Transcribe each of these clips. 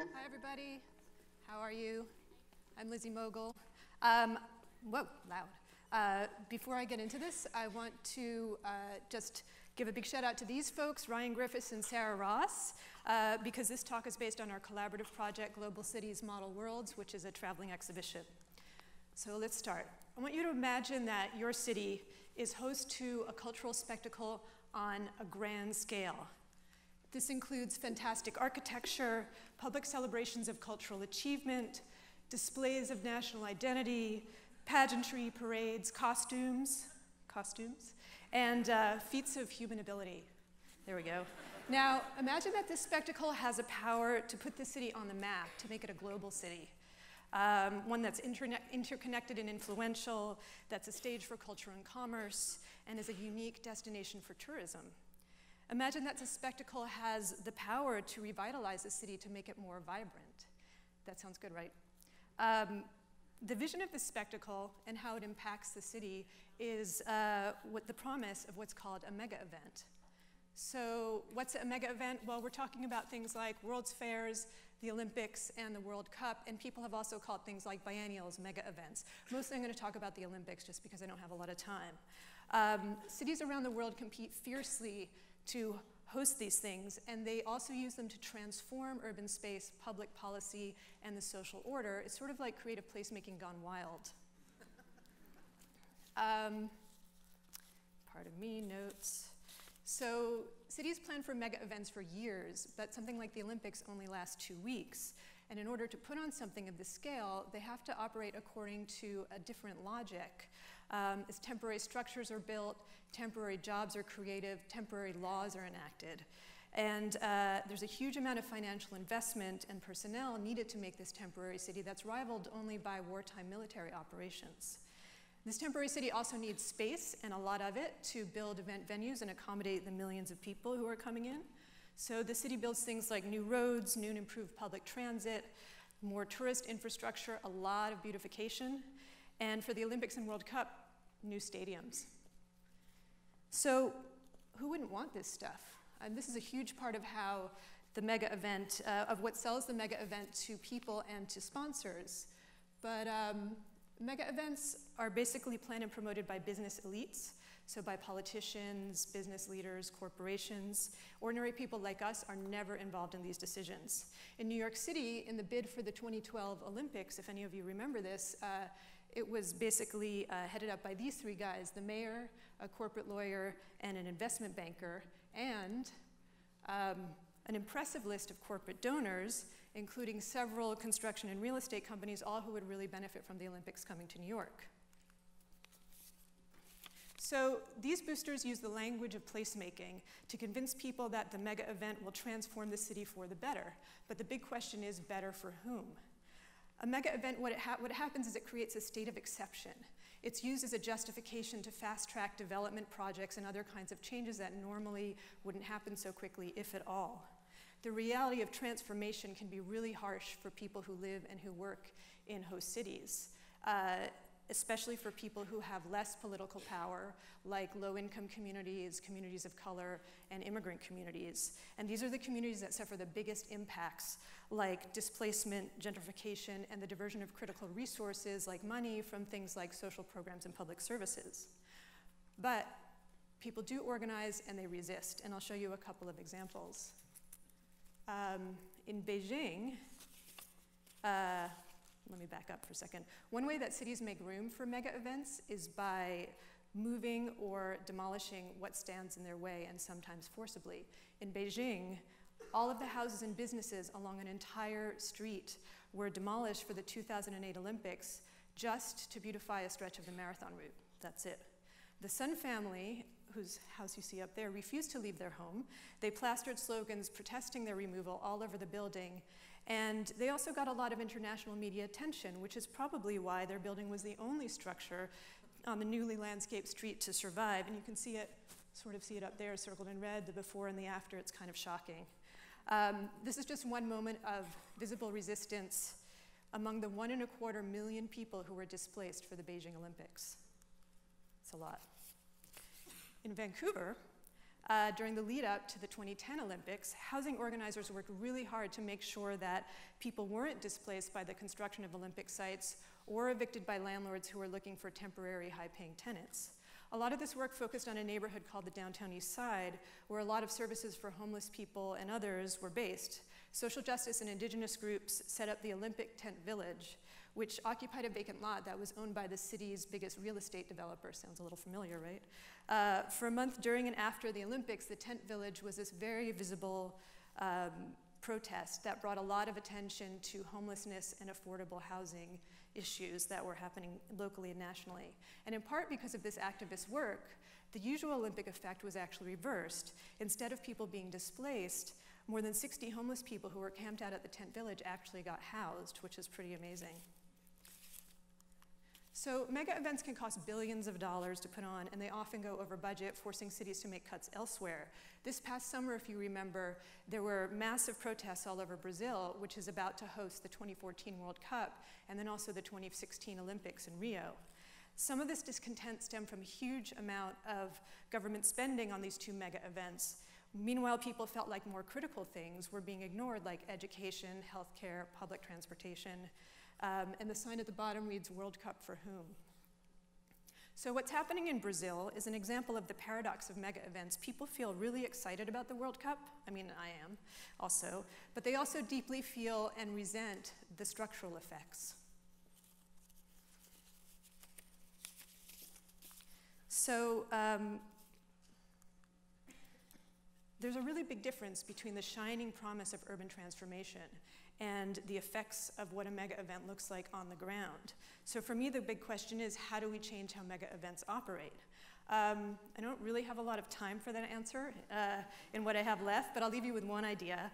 Hi, everybody. How are you? I'm Lize Mogel. Whoa, loud. Before I get into this, I want to just give a big shout out to these folks, Ryan Griffiths and Sarah Ross, because this talk is based on our collaborative project, Global Cities Model Worlds, which is a traveling exhibition. So let's start. I want you to imagine that your city is host to a cultural spectacle on a grand scale. This includes fantastic architecture, public celebrations of cultural achievement, displays of national identity, pageantry, parades, costumes, and feats of human ability. There we go. Now, imagine that this spectacle has a power to put the city on the map, to make it a global city. One that's interconnected and influential, that's a stage for culture and commerce, and is a unique destination for tourism. Imagine that the spectacle has the power to revitalize the city, to make it more vibrant. That sounds good, right? The vision of this spectacle and how it impacts the city is what the promise of what's called a mega event. So what's a mega event? Well, we're talking about things like World's Fairs, the Olympics, and the World Cup, and people have also called things like biennials mega events. Mostly I'm going to talk about the Olympics just because I don't have a lot of time. Cities around the world compete fiercely to host these things, and they also use them to transform urban space, public policy, and the social order. It's sort of like creative placemaking gone wild. Pardon me, notes. So cities plan for mega events for years, but something like the Olympics only lasts 2 weeks. And in order to put on something of this scale, they have to operate according to a different logic. As temporary structures are built, temporary jobs are created, temporary laws are enacted. And there's a huge amount of financial investment and personnel needed to make this temporary city that's rivaled only by wartime military operations. This temporary city also needs space, and a lot of it, to build event venues and accommodate the millions of people who are coming in. So the city builds things like new roads, new and improved public transit, more tourist infrastructure, a lot of beautification, and for the Olympics and World Cup, new stadiums. So who wouldn't want this stuff? And this is a huge part of how the mega event, of what sells the mega event to people and to sponsors. But mega events are basically planned and promoted by business elites, so by politicians, business leaders, corporations. Ordinary people like us are never involved in these decisions. In New York City, in the bid for the 2012 Olympics, if any of you remember this, it was basically headed up by these three guys: the mayor, a corporate lawyer, and an investment banker, and an impressive list of corporate donors, including several construction and real estate companies, all who would really benefit from the Olympics coming to New York. So these boosters use the language of placemaking to convince people that the mega event will transform the city for the better. But the big question is, better for whom? A mega event, what happens is it creates a state of exception. It's used as a justification to fast-track development projects and other kinds of changes that normally wouldn't happen so quickly, if at all. The reality of transformation can be really harsh for people who live and who work in host cities, especially for people who have less political power, like low-income communities, communities of color, and immigrant communities. And these are the communities that suffer the biggest impacts, like displacement, gentrification, and the diversion of critical resources like money from things like social programs and public services. But people do organize and they resist, and I'll show you a couple of examples. In Beijing, let me back up for a second. One way that cities make room for mega events is by moving or demolishing what stands in their way, and sometimes forcibly. In Beijing, all of the houses and businesses along an entire street were demolished for the 2008 Olympics just to beautify a stretch of the marathon route. That's it. The Sun family, whose house you see up there, refused to leave their home. They plastered slogans protesting their removal all over the building. And they also got a lot of international media attention, which is probably why their building was the only structure on the newly landscaped street to survive. And you can see it, sort of see it up there, circled in red, the before and the after. It's kind of shocking. This is just one moment of visible resistance among the 1.25 million people who were displaced for the Beijing Olympics. It's a lot. In Vancouver, during the lead up to the 2010 Olympics, housing organizers worked really hard to make sure that people weren't displaced by the construction of Olympic sites or evicted by landlords who were looking for temporary high-paying tenants. A lot of this work focused on a neighborhood called the Downtown East Side, where a lot of services for homeless people and others were based. Social justice and indigenous groups set up the Olympic Tent Village, which occupied a vacant lot that was owned by the city's biggest real estate developer. Sounds a little familiar, right? For a month during and after the Olympics, the Tent Village was this very visible protest that brought a lot of attention to homelessness and affordable housing issues that were happening locally and nationally. And in part because of this activist work, the usual Olympic effect was actually reversed. Instead of people being displaced, more than 60 homeless people who were camped out at the Tent Village actually got housed, which is pretty amazing. So mega events can cost billions of dollars to put on, and they often go over budget, forcing cities to make cuts elsewhere. This past summer, if you remember, there were massive protests all over Brazil, which is about to host the 2014 World Cup, and then also the 2016 Olympics in Rio. Some of this discontent stemmed from a huge amount of government spending on these two mega events. Meanwhile, people felt like more critical things were being ignored, like education, healthcare, public transportation. And the sign at the bottom reads, World Cup for whom? So what's happening in Brazil is an example of the paradox of mega events. People feel really excited about the World Cup. I mean, I am also. But they also deeply feel and resent the structural effects. So there's a really big difference between the shining promise of urban transformation and the effects of what a mega event looks like on the ground. So for me, the big question is, how do we change how mega events operate? I don't really have a lot of time for that answer in what I have left, but I'll leave you with one idea.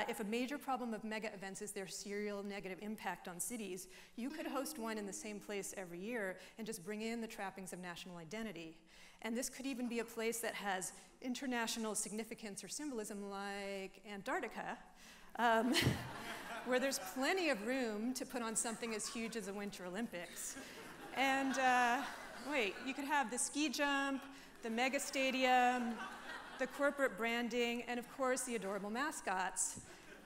If a major problem of mega events is their serial negative impact on cities, you could host one in the same place every year and just bring in the trappings of national identity. And this could even be a place that has international significance or symbolism like Antarctica, where there's plenty of room to put on something as huge as the Winter Olympics. And wait, you could have the ski jump, the mega stadium, the corporate branding, and of course the adorable mascots.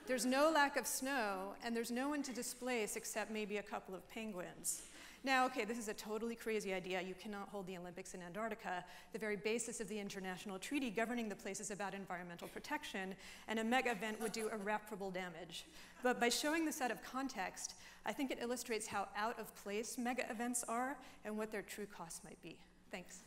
There's no lack of snow, and there's no one to displace except maybe a couple of penguins. Now, okay, this is a totally crazy idea. You cannot hold the Olympics in Antarctica, the very basis of the international treaty governing the place is about environmental protection, and a mega event would do irreparable damage. But by showing this out of context, I think it illustrates how out of place mega events are and what their true costs might be. Thanks.